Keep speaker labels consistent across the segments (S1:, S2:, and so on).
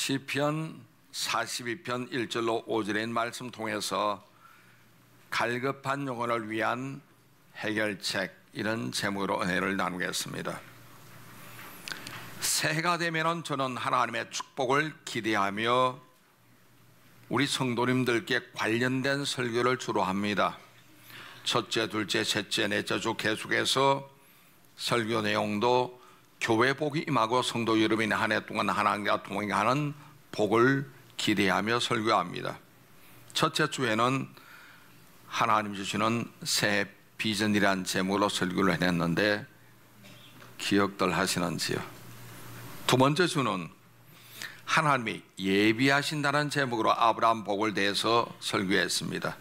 S1: 시편 42편 1절로 5절의 말씀 통해서 갈급한 영혼을 위한 해결책, 이런 제목으로 은혜를 나누겠습니다. 새해가 되면 저는 하나님의 축복을 기대하며 우리 성도님들께 관련된 설교를 주로 합니다. 첫째, 둘째, 셋째, 넷째 주 계속해서 설교 내용도 교회 복이 임하고 성도 여러분이 한 해 동안 하나님과 동행하는 복을 기대하며 설교합니다. 첫째 주에는 하나님 주시는 새해 비전이란 제목으로 설교를 했는데 기억들 하시는지요? 두 번째 주는 하나님이 예비하신다는 제목으로 아브라함 복을 대해서 설교했습니다.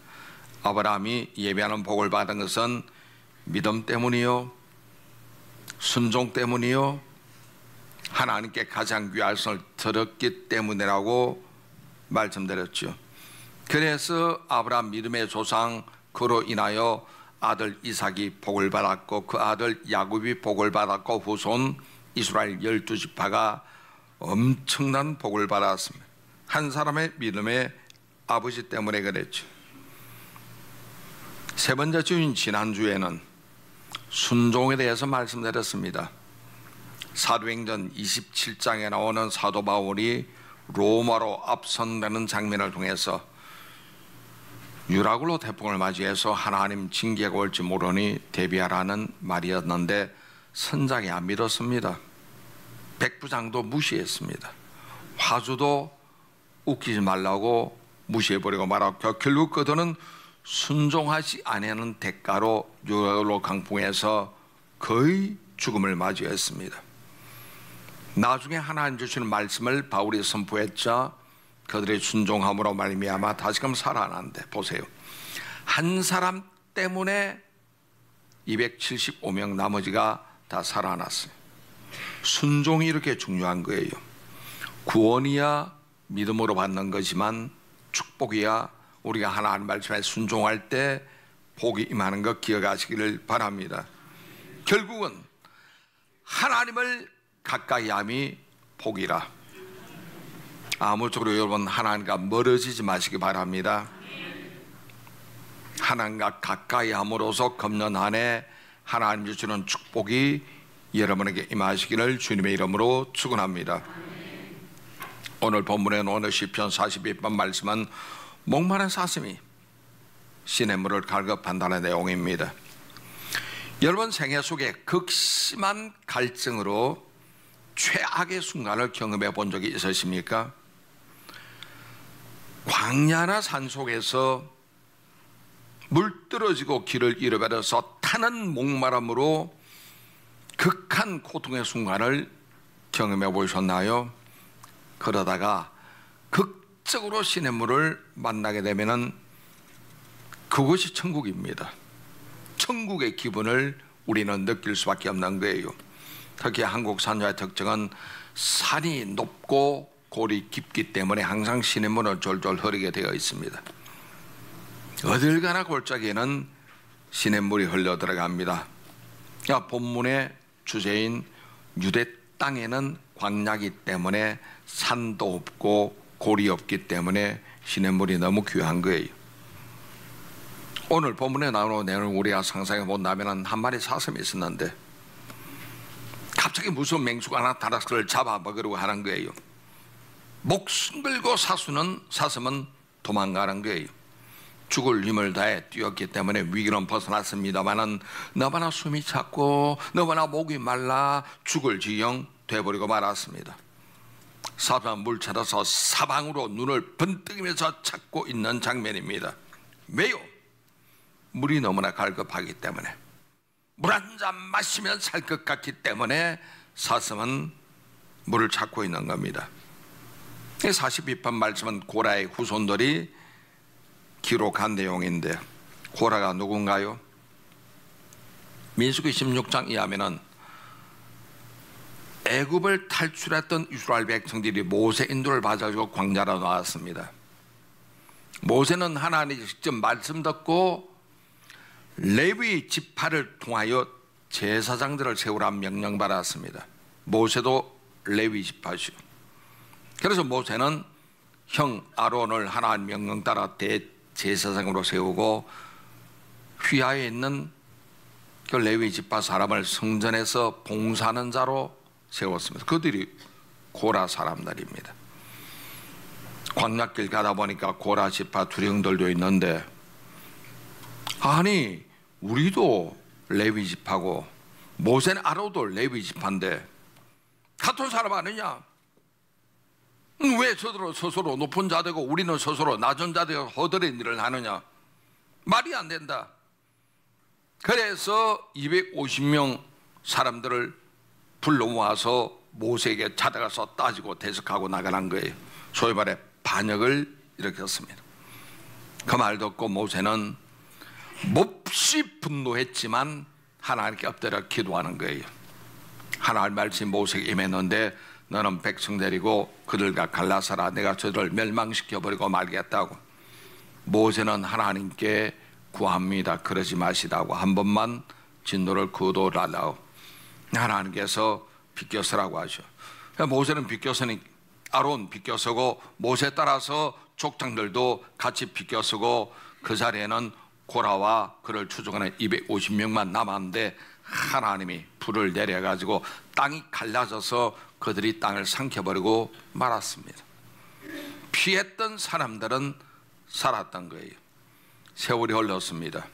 S1: 아브라함이 예비하는 복을 받은 것은 믿음 때문이요, 순종 때문이요, 하나님께 가장 귀한 것을 들었기 때문이라고 말씀드렸죠. 그래서 아브라함 믿음의 조상, 그로 인하여 아들 이삭이 복을 받았고 그 아들 야곱이 복을 받았고 후손 이스라엘 12지파가 엄청난 복을 받았습니다. 한 사람의 믿음의 아버지 때문에 그랬죠. 세 번째 주인 지난주에는 순종에 대해서 말씀드렸습니다. 사도행전 27장에 나오는 사도 바울이 로마로 앞선다는 장면을 통해서 유라굴로 태풍을 맞이해서 하나님 징계가 올지 모르니 대비하라는 말이었는데 선장이 안 믿었습니다. 백부장도 무시했습니다. 화주도 웃기지 말라고 무시해버리고 말았고 결국 그들은 순종하지 않는 대가로 유라굴로 강풍에서 거의 죽음을 맞이했습니다. 나중에 하나님 주시는 말씀을 바울이 선포했자 그들의 순종함으로 말미암아 다시금 살아난데, 보세요, 한 사람 때문에 275명 나머지가 다 살아났어요. 순종이 이렇게 중요한 거예요. 구원이야 믿음으로 받는 거지만 축복이야 우리가 하나님 말씀에 순종할 때 복이 임하는 것 기억하시기를 바랍니다. 결국은 하나님을 가까이 함이 복이라. 아무쪼록 여러분 하나님과 멀어지지 마시기 바랍니다. 하나님과 가까이 함으로써 금년 한 해 하나님 주시는 축복이 여러분에게 임하시기를 주님의 이름으로 축원합니다. 오늘 본문에 오늘 시편 42편 말씀은 목마른 사슴이 시냇물을 갈급한다는 내용입니다. 여러분 생애 속에 극심한 갈증으로 최악의 순간을 경험해 본 적이 있으십니까? 광야나 산속에서 물들어지고 길을 잃어버려서 타는 목마름으로 극한 고통의 순간을 경험해 보셨나요? 그러다가 극적으로 시냇물을 만나게 되면은 그것이 천국입니다. 천국의 기분을 우리는 느낄 수밖에 없는 거예요. 특히 한국 산야의 특징은 산이 높고 골이 깊기 때문에 항상 시냇물은 졸졸 흐르게 되어 있습니다. 어딜 가나 골짜기에는 시냇물이 흘러 들어갑니다. 본문의 주제인 유대 땅에는 광야이기 때문에 산도 없고 골이 없기 때문에 시냇물이 너무 귀한 거예요. 오늘 본문에 나오는 내용을 우리가 상상해 본다면 한 마리 사슴이 있었는데 갑자기 무서운 맹수가 나타나서 그를 잡아 먹으려고 하는 거예요. 목숨 걸고 사슴은 도망가는 거예요. 죽을 힘을 다해 뛰었기 때문에 위기는 벗어났습니다마는 너무나 숨이 찼고 너무나 목이 말라 죽을 지경 돼버리고 말았습니다. 사슴은 물 찾아서 사방으로 눈을 번뜩이면서 찾고 있는 장면입니다. 왜요? 물이 너무나 갈급하기 때문에, 물 한 잔 마시면 살 것 같기 때문에 사슴은 물을 찾고 있는 겁니다. 42편 말씀은 고라의 후손들이 기록한 내용인데 고라가 누군가요? 민수기 16장 이하면은 애굽을 탈출했던 이스라엘 백성들이 모세 인도를 받아가지고 광야로 나왔습니다. 모세는 하나님이 직접 말씀 듣고 레위 지파를 통하여 제사장들을 세우라 명령받았습니다. 모세도 레위 지파시오. 그래서 모세는 형 아론을 하나님 명령 따라 대제사장으로 세우고 휘하에 있는 그 레위 지파 사람을 성전에서 봉사하는 자로 세웠습니다. 그들이 고라 사람들입니다. 광야길 가다 보니까 고라 지파 두령들도 있는데, 아니 우리도 레위 지파고 모세는 아론도 레위 지파인데 같은 사람 아니냐? 왜 스스로 높은 자 되고 우리는 스스로 낮은 자 되고 허드렛 일을 하느냐? 말이 안 된다. 그래서 250명 사람들을 불러 모아서 모세에게 찾아가서 따지고 대적하고 나가는 거예요. 소위 말해 반역을 일으켰습니다. 그 말 듣고 모세는 몹시 분노했지만 하나님께 엎드려 기도하는 거예요. 하나님 말씀이 모세에게 임했는데 너는 백성 데리고 그들과 갈라서라, 내가 저들을 멸망시켜버리고 말겠다고. 모세는 하나님께 구합니다. 그러지 마시다고. 한 번만 진노를 거둬달라고. 하나님께서 비껴서라고 하죠. 모세는 비껴서니 아론 비껴서고 모세 따라서 족장들도 같이 비껴서고 그 자리에는 고라와 그를 추종하는 250명만 남았는데 하나님이 불을 내려가지고 땅이 갈라져서 그들이 땅을 삼켜버리고 말았습니다. 피했던 사람들은 살았던 거예요. 세월이 흘렀습니다.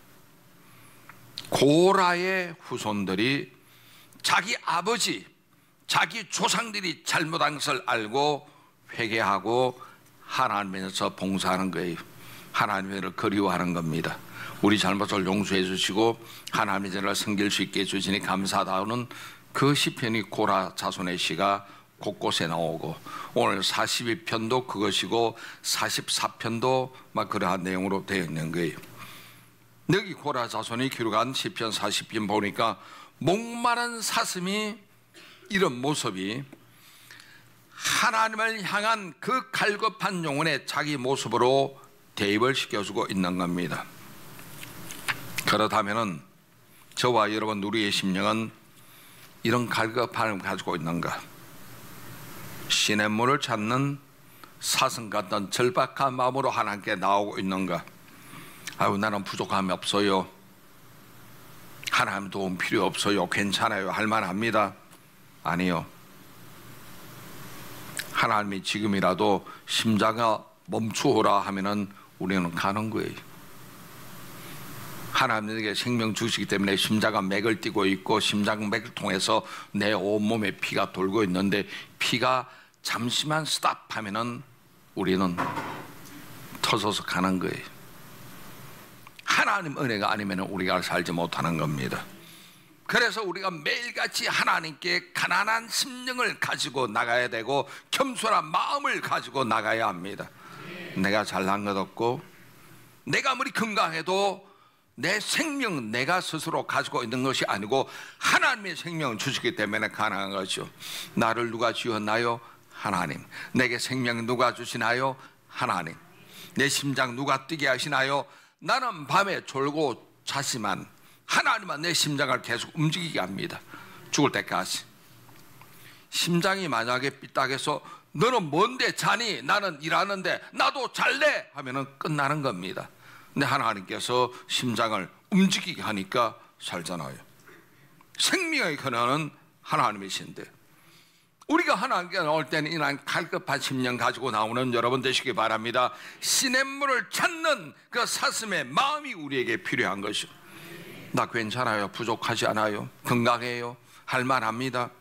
S1: 고라의 후손들이 자기 아버지, 자기 조상들이 잘못한 것을 알고 회개하고 하나님에서 봉사하는 거예요. 하나님을 그리워하는 겁니다. 우리 잘못을 용서해 주시고 하나님의 전을 섬길 수 있게 해주시니 감사하다는 그 시편이 고라 자손의 시가 곳곳에 나오고, 오늘 42편도 그것이고 44편도 막 그러한 내용으로 되어 있는 거예요. 여기 고라 자손이 기록한 시편 40편 보니까 목마른 사슴이 이런 모습이 하나님을 향한 그 갈급한 영혼의 자기 모습으로 대입을 시켜주고 있는 겁니다. 그렇다면 저와 여러분 우리의 심령은 이런 갈급함을 가지고 있는가? 시냇물을 찾는 사슴 같은 절박한 마음으로 하나님께 나오고 있는가? 아유, 나는 부족함이 없어요, 하나님 도움 필요 없어요, 괜찮아요, 할만합니다. 아니요. 하나님이 지금이라도 심장아 멈추어라 하면은 우리는 가는 거예요. 하나님에게 생명 주시기 때문에 심장과 맥을 띠고 있고 심장 맥을 통해서 내 온몸에 피가 돌고 있는데 피가 잠시만 스탑하면은 우리는 터져서 가는 거예요. 하나님 은혜가 아니면 우리가 살지 못하는 겁니다. 그래서 우리가 매일같이 하나님께 가난한 심령을 가지고 나가야 되고 겸손한 마음을 가지고 나가야 합니다. 내가 잘난 것 없고 내가 아무리 건강해도 내 생명 내가 스스로 가지고 있는 것이 아니고 하나님의 생명을 주시기 때문에 가능한 거죠. 나를 누가 지었나요? 하나님. 내게 생명 누가 주시나요? 하나님. 내 심장 누가 뛰게 하시나요? 나는 밤에 졸고 자지만 하나님은 내 심장을 계속 움직이게 합니다. 죽을 때까지. 심장이 만약에 삐딱해서 너는 뭔데 자니? 나는 일하는데 나도 잘래 하면은 끝나는 겁니다. 근데 하나님께서 심장을 움직이게 하니까 살잖아요. 생명의 근원은 하나님이신데 우리가 하나님께 나올 때는 이런 갈급한 심령 가지고 나오는 여러분 되시기 바랍니다. 시냇물을 찾는 그 사슴의 마음이 우리에게 필요한 것이요. 나 괜찮아요, 부족하지 않아요, 건강해요, 할만합니다,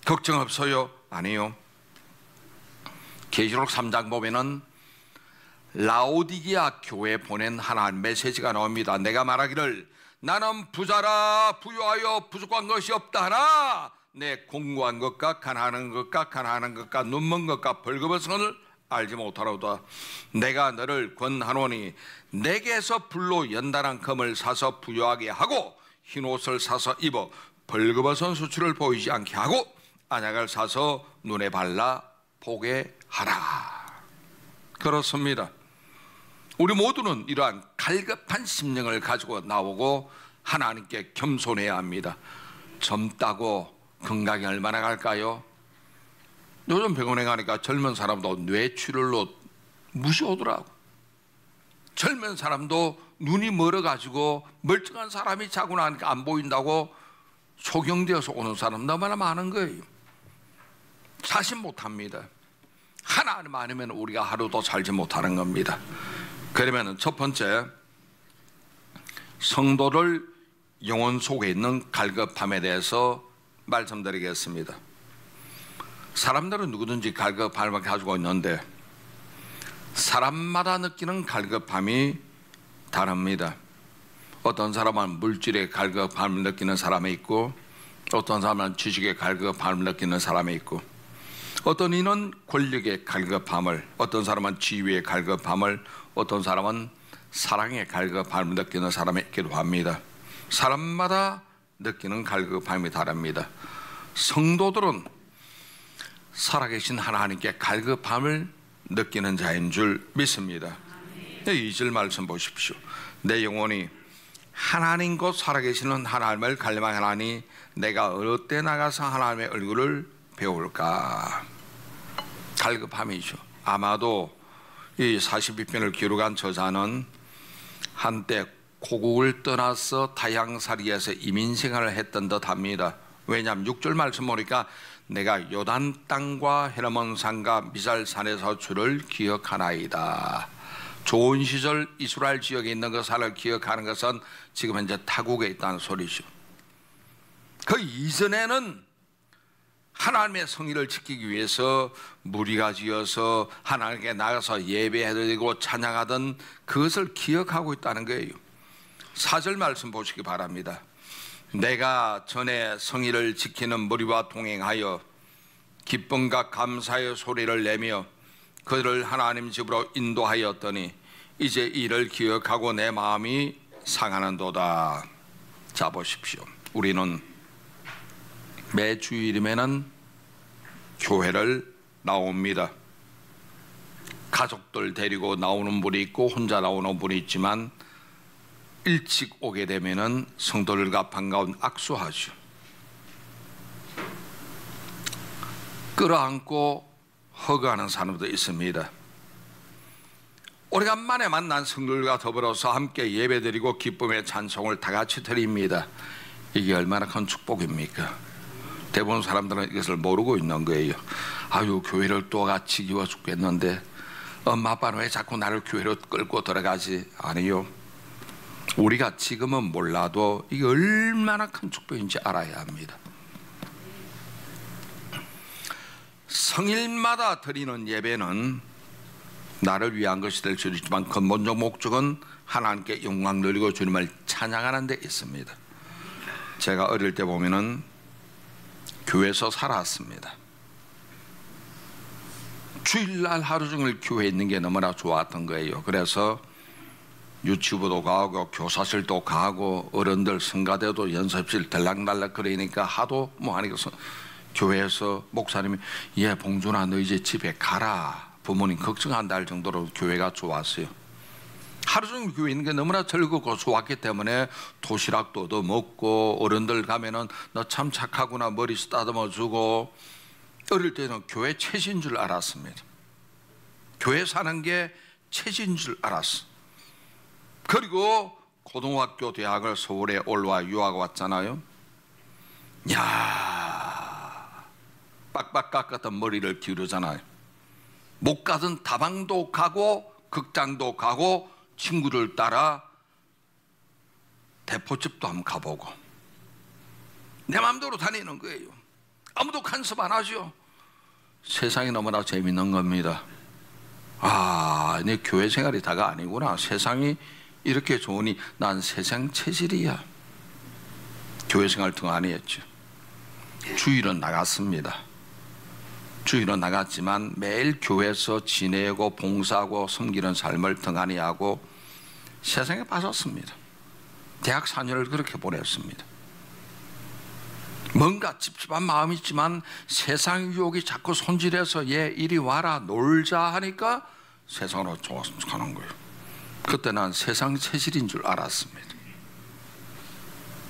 S1: 걱정 없어요. 아니요. 계시록 3장 보면은 라오디게아 교회에 보낸 하나님 메시지가 나옵니다. 내가 말하기를 나는 부자라 부유하여 부족한 것이 없다 하나 내 공고한 것과 가난한 것과 가난한 것과 눈먼 것과 벌거벗은 알지 못하로다. 내가 너를 권하노니 내게서 불로 연단한 금을 사서 부유하게 하고 흰옷을 사서 입어 벌거벗은 수치를 보이지 않게 하고 안약을 사서 눈에 발라 보게 하라. 그렇습니다. 우리 모두는 이러한 갈급한 심령을 가지고 나오고 하나님께 겸손해야 합니다. 젊다고 건강이 얼마나 갈까요? 요즘 병원에 가니까 젊은 사람도 뇌출혈로 무시오더라고. 젊은 사람도 눈이 멀어가지고 멀쩡한 사람이 자고 나니까 안 보인다고 소경되어서 오는 사람 너무나 많은 거예요. 자신 못합니다. 하나님 아니면 우리가 하루도 살지 못하는 겁니다. 그러면 첫 번째, 성도를 영혼 속에 있는 갈급함에 대해서 말씀드리겠습니다. 사람들은 누구든지 갈급함을 가지고 있는데 사람마다 느끼는 갈급함이 다릅니다. 어떤 사람은 물질의 갈급함을 느끼는 사람이 있고, 어떤 사람은 지식의 갈급함을 느끼는 사람이 있고, 어떤 이는 권력의 갈급함을, 어떤 사람은 지위의 갈급함을, 어떤 사람은 사랑의 갈급함을 느끼는 사람이 있기도 합니다. 사람마다 느끼는 갈급함이 다릅니다. 성도들은 살아계신 하나님께 갈급함을 느끼는 자인 줄 믿습니다. 2절 말씀 보십시오. 내 영혼이 하나님 곧 살아계시는 하나님을 갈망하나니 내가 어느 때 나가서 하나님의 얼굴을 배울까. 갈급함이죠. 아마도 이 42편을 기록한 저자는 한때 고국을 떠나서 타향살이에서 이민생활을 했던 듯 합니다. 왜냐하면 6절 말씀 보니까 내가 요단 땅과 헤르몬 산과 미살산에서 주를 기억하나이다. 좋은 시절 이스라엘 지역에 있는 것을 기억하는 것은 지금 현재 타국에 있다는 소리죠. 그 이전에는 하나님의 성의를 지키기 위해서 무리가 지어서 하나님께 나가서 예배해드리고 찬양하던 그것을 기억하고 있다는 거예요. 4절 말씀 보시기 바랍니다. 내가 전에 성의를 지키는 무리와 동행하여 기쁨과 감사의 소리를 내며 그들을 하나님 집으로 인도하였더니 이제 이를 기억하고 내 마음이 상하는도다. 자 보십시오. 우리는 매 주일이면은 교회를 나옵니다. 가족들 데리고 나오는 분이 있고 혼자 나오는 분이 있지만 일찍 오게 되면은 성도들과 반가운 악수하죠. 끌어안고 허그하는 사람도 있습니다. 오래간만에 만난 성도들과 더불어서 함께 예배드리고 기쁨의 찬송을 다 같이 드립니다. 이게 얼마나 큰 축복입니까? 대부분 사람들은 이것을 모르고 있는 거예요. 아유, 교회를 또 같이 기워 죽겠는데 엄마 아빠는 왜 자꾸 나를 교회로 끌고 들어가지? 아니요, 우리가 지금은 몰라도 이게 얼마나 큰 축복인지 알아야 합니다. 성일마다 드리는 예배는 나를 위한 것이 될 수 있지만 근본적 목적은 하나님께 영광 돌리고 주님을 찬양하는 데 있습니다. 제가 어릴 때 보면은 교회에서 살았습니다. 주일날 하루 종일 교회에 있는 게 너무나 좋았던 거예요. 그래서 유치부도 가고 교사실도 가고 어른들 성가대도 연습실 들락날락 그러니까 하도 뭐 하니까 교회에서 목사님이 봉준아 너 이제 집에 가라, 부모님 걱정한다 할 정도로 교회가 좋았어요. 하루 종일 교회에 있는 게 너무나 즐겁고 좋았기 때문에 도시락도 얻어 먹고 어른들 가면은 너 참 착하구나 머리 쓰다듬어 주고, 어릴 때는 교회 최신 줄 알았습니다. 교회 사는 게 최신 줄 알았어. 그리고 고등학교 대학을 서울에 올라와 유학 왔잖아요. 야, 빡빡 깎았던 머리를 기르잖아요. 못 가던 다방도 가고 극장도 가고 친구를 따라 대포집도 한번 가보고 내 마음대로 다니는 거예요. 아무도 간섭 안 하죠. 세상이 너무나 재밌는 겁니다. 아, 내 교회 생활이 다가 아니구나. 세상이 이렇게 좋으니 난 세상 체질이야. 교회 생활 등한히 했죠. 주일은 나갔습니다. 주일은 나갔지만 매일 교회에서 지내고 봉사하고 섬기는 삶을 등한히 하고 세상에 빠졌습니다. 대학 4년을 그렇게 보냈습니다. 뭔가 찝찝한 마음이 있지만 세상 유혹이 자꾸 손질해서 얘 이리 와라 놀자 하니까 세상으로 가는 거예요. 그때 난 세상 체질인 줄 알았습니다.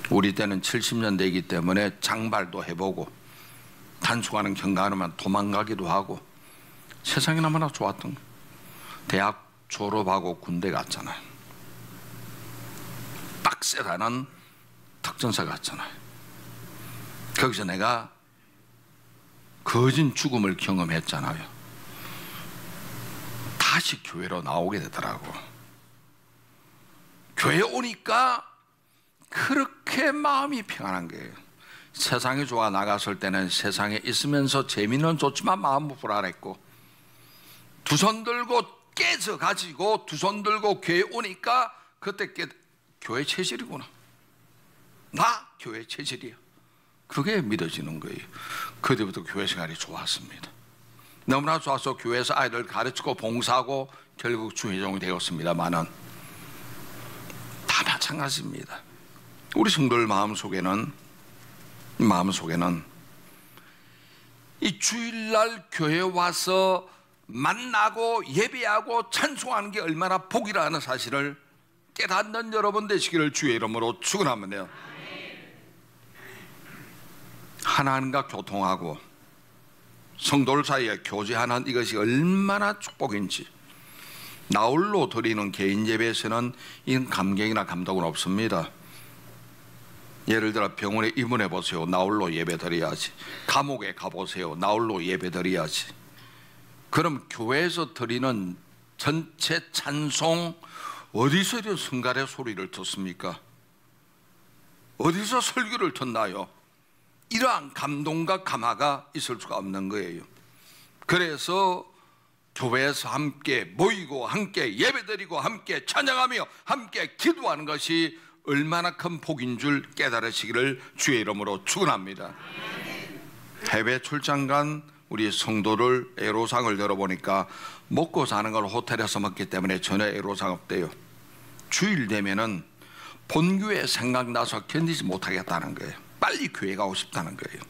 S1: 우리 때는 70년대이기 때문에 장발도 해보고 단속하는 경과하면 도망가기도 하고 세상이 너무나 좋았던 거예요. 대학 졸업하고 군대 갔잖아요. 빡세다는 특전사 갔잖아요. 거기서 내가 거진 죽음을 경험했잖아요. 다시 교회로 나오게 되더라고. 교회 오니까 그렇게 마음이 평안한 거예요. 세상이 좋아 나갔을 때는 세상에 있으면서 재미는 좋지만 마음은 불안했고, 두 손 들고 깨져 가지고 두 손 들고 교회 오니까 그때 교회 체질이구나. 나 교회 체질이야. 그게 믿어지는 거예요. 그때부터 교회 생활이 좋았습니다. 너무나 좋아서 교회에서 아이들 가르치고 봉사하고 결국 주회종이 되었습니다만은 다 마찬가지입니다. 우리 성도들 마음속에는 이 주일날 교회 와서 만나고 예배하고 찬송하는 게 얼마나 복이라는 사실을 깨닫는 여러분 되시기를 주의 이름으로 축원합니다. 하나님과 교통하고 성도들 사이에 교제하는 이것이 얼마나 축복인지, 나홀로 드리는 개인 예배에서는 이런 감격이나 감동은 없습니다. 예를 들어 병원에 입원해 보세요. 나홀로 예배 드려야지. 감옥에 가보세요. 나홀로 예배 드려야지. 그럼 교회에서 드리는 전체 찬송 어디서 이런 성갈의 소리를 듣습니까? 어디서 설교를 듣나요? 이러한 감동과 감화가 있을 수가 없는 거예요. 그래서 교회에서 함께 모이고 함께 예배드리고 함께 찬양하며 함께 기도하는 것이 얼마나 큰 복인 줄 깨달으시기를 주의 이름으로 축원합니다. 해외 출장 간 우리 성도를 애로상을 들어보니까 먹고 사는 걸 호텔에서 먹기 때문에 전혀 애로상 없대요. 주일 되면은 본교회 생각나서 견디지 못하겠다는 거예요. 빨리 교회 가고 싶다는 거예요.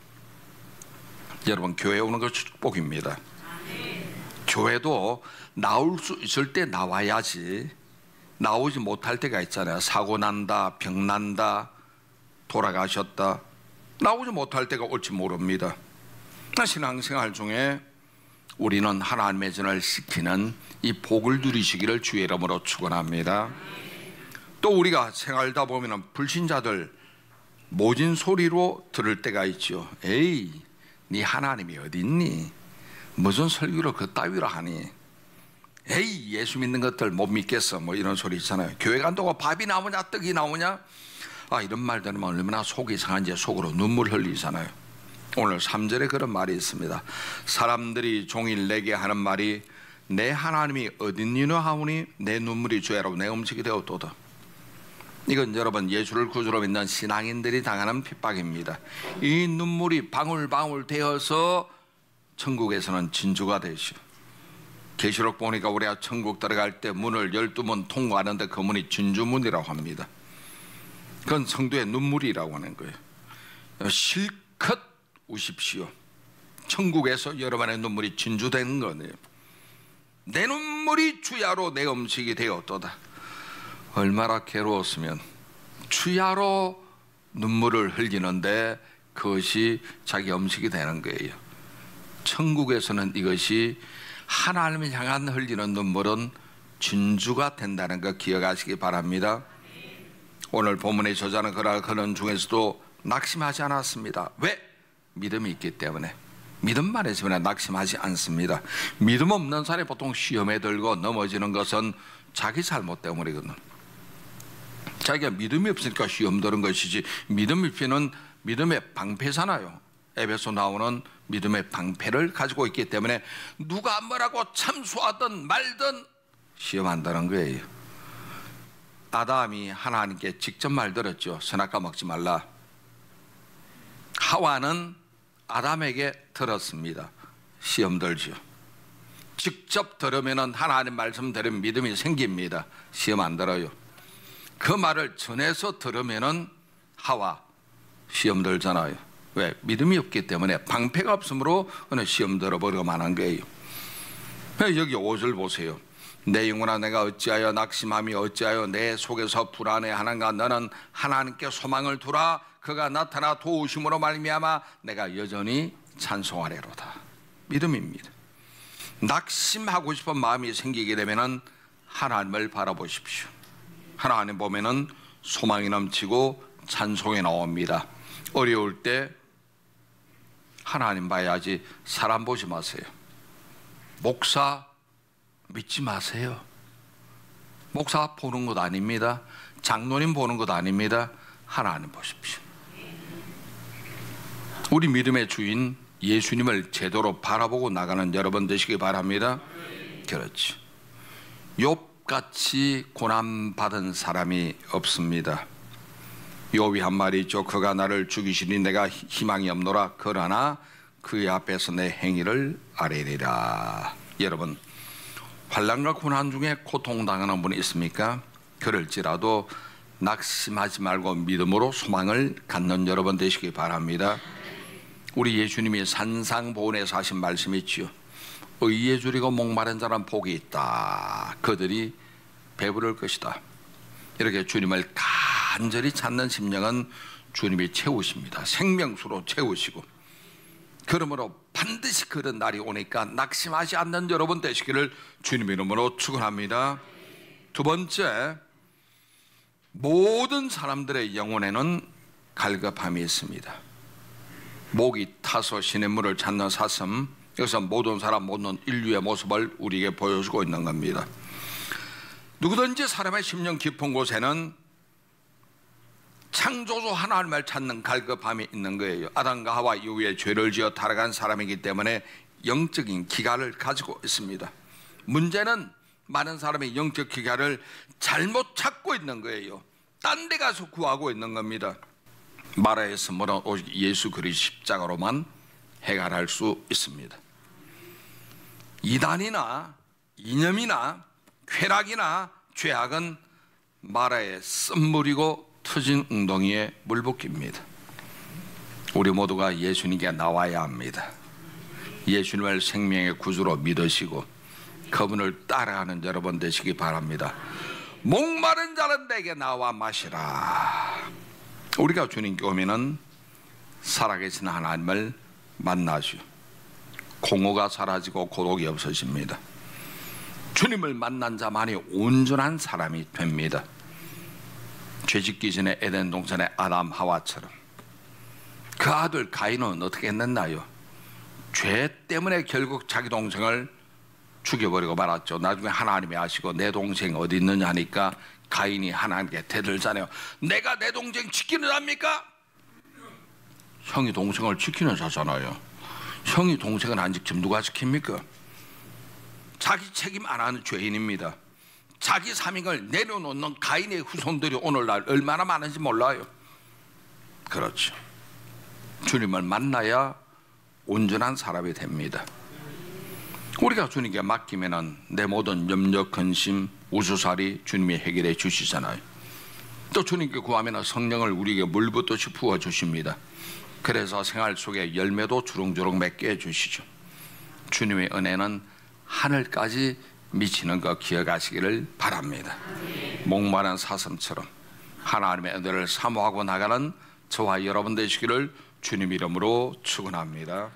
S1: 여러분, 교회 오는 것 축복입니다. 교회도 나올 수 있을 때 나와야지, 나오지 못할 때가 있잖아요. 사고 난다, 병 난다, 돌아가셨다, 나오지 못할 때가 올지 모릅니다. 신앙생활 중에 우리는 하나님의 전을 시키는 이 복을 누리시기를 주의 이름으로 축원합니다. 또 우리가 생활다 보면 불신자들 모진 소리로 들을 때가 있죠. 에이, 네 하나님이 어디 있니? 무슨 설교를 그따위로 하니? 에이, 예수 믿는 것들 못 믿겠어, 뭐 이런 소리 있잖아요. 교회 간다고 밥이 나오냐 떡이 나오냐, 이런 말 들으면 얼마나 속이 상한지 속으로 눈물 흘리잖아요. 오늘 3절에 그런 말이 있습니다. 사람들이 종일 내게 하는 말이 내 하나님이 어딨니노 하오니 내 눈물이 죄로 내 음식이 되었도다. 이건 여러분, 예수를 구주로 믿는 신앙인들이 당하는 핍박입니다. 이 눈물이 방울방울 되어서 천국에서는 진주가 되시오. 계시록 보니까 우리가 천국 들어갈 때 문을 12문 통과하는데 그 문이 진주문이라고 합니다. 그건 성도의 눈물이라고 하는 거예요. 실컷 우십시오. 천국에서 여러분의 눈물이 진주된 거네요. 내 눈물이 주야로 내 음식이 되었도다. 얼마나 괴로웠으면 주야로 눈물을 흘리는데 그것이 자기 음식이 되는 거예요. 천국에서는 이것이 하나님을 향한 흘리는 눈물은 진주가 된다는 거 기억하시기 바랍니다. 오늘 본문의 저자는 그런 중에서도 낙심하지 않았습니다. 왜? 믿음이 있기 때문에. 믿음만 있으면 낙심하지 않습니다. 믿음 없는 사람이 보통 시험에 들고 넘어지는 것은 자기 잘못 때문이거든. 자기가 믿음이 없으니까 시험 드는 것이지, 믿음이 피는 믿음의 방패잖아요. 에베소 나오는 믿음의 방패를 가지고 있기 때문에 누가 뭐라고 참소하든 말든 시험한다는 거예요. 아담이 하나님께 직접 말들었죠. 선악과 먹지 말라. 하와는 아담에게 들었습니다. 시험 들죠. 직접 들으면 하나님 말씀 들으면 믿음이 생깁니다. 시험 안 들어요. 그 말을 전해서 들으면 하와 시험 들잖아요. 왜? 믿음이 없기 때문에, 방패가 없으므로 시험 들어버리고 만한 거예요. 여기 5절 보세요. 내 영혼아 내가 어찌하여 낙심함이 어찌하여 내 속에서 불안해하는가. 너는 하나님께 소망을 두라. 그가 나타나 도우심으로 말미암아 내가 여전히 찬송하리로다. 믿음입니다. 낙심하고 싶은 마음이 생기게 되면은 하나님을 바라보십시오. 하나님 보면은 소망이 넘치고 찬송이 나옵니다. 어려울 때 하나님 봐야지 사람 보지 마세요. 목사 믿지 마세요. 목사 보는 것 아닙니다. 장로님 보는 것 아닙니다. 하나님 보십시오. 우리 믿음의 주인 예수님을 제대로 바라보고 나가는 여러분 되시기 바랍니다. 그렇지. 욥같이 고난받은 사람이 없습니다. 욥이 한 말이 있죠. 그가 나를 죽이시니 내가 희망이 없노라. 그러나 그의 앞에서 내 행위를 아뢰리라. 여러분, 환난과 고난 중에 고통당하는 분이 있습니까? 그럴지라도 낙심하지 말고 믿음으로 소망을 갖는 여러분 되시기 바랍니다. 우리 예수님이 산상보훈에서 하신 말씀이 있죠. 의에 줄이고 목마른 자는 복이 있다. 그들이 배부를 것이다. 이렇게 주님을 간절히 찾는 심령은 주님이 채우십니다. 생명수로 채우시고, 그러므로 반드시 그런 날이 오니까 낙심하지 않는 여러분 되시기를 주님 이름으로 축원합니다. 두 번째, 모든 사람들의 영혼에는 갈급함이 있습니다. 목이 타서 시냇물을 찾는 사슴, 여기서 모든 사람, 모든 인류의 모습을 우리에게 보여주고 있는 겁니다. 누구든지 사람의 심령 깊은 곳에는 창조주 하나님을 찾는 갈급함이 있는 거예요. 아담과 하와 이후에 죄를 지어 타락한 사람이기 때문에 영적인 기갈을 가지고 있습니다. 문제는 많은 사람이 영적 기갈을 잘못 찾고 있는 거예요. 딴 데 가서 구하고 있는 겁니다. 마라의 선물은 오직 예수 그리스도 십자가로만 해결할 수 있습니다. 이단이나 이념이나 쾌락이나 죄악은 마라의 쓴물이고 터진 웅덩이에 물붓기입니다. 우리 모두가 예수님께 나와야 합니다. 예수님을 생명의 구주로 믿으시고 그분을 따라가는 여러분 되시기 바랍니다. 목마른 자는 내게 나와 마시라. 우리가 주님께 오면은 살아계신 하나님을 만나죠. 공허가 사라지고 고독이 없어집니다. 주님을 만난 자만이 온전한 사람이 됩니다. 죄짓기 전에 에덴 동산의 아담 하와처럼. 그 아들 가인은 어떻게 했나요? 죄 때문에 결국 자기 동생을 죽여버리고 말았죠. 나중에 하나님이 아시고 내 동생 어디 있느냐 하니까 가인이 하나님께 대들잖아요. 내가 내 동생 지키는 자입니까? 형이 동생을 지키는 자잖아요. 형이 동생을 안 지키면 누가 지킵니까? 자기 책임 안 하는 죄인입니다. 자기 사명을 내려놓는 가인의 후손들이 오늘날 얼마나 많은지 몰라요. 그렇죠. 주님을 만나야 온전한 사람이 됩니다. 우리가 주님께 맡기면은 내 모든 염려, 근심, 우수살이 주님이 해결해 주시잖아요. 또 주님께 구하면 성령을 우리에게 물붓듯이 부어 주십니다. 그래서 생활 속에 열매도 주렁주렁 맺게 해주시죠. 주님의 은혜는 하늘까지 미치는 거 기억하시기를 바랍니다. 목마른 사슴처럼 하나님의 은혜를 사모하고 나가는 저와 여러분 되시기를 주님 이름으로 축원합니다.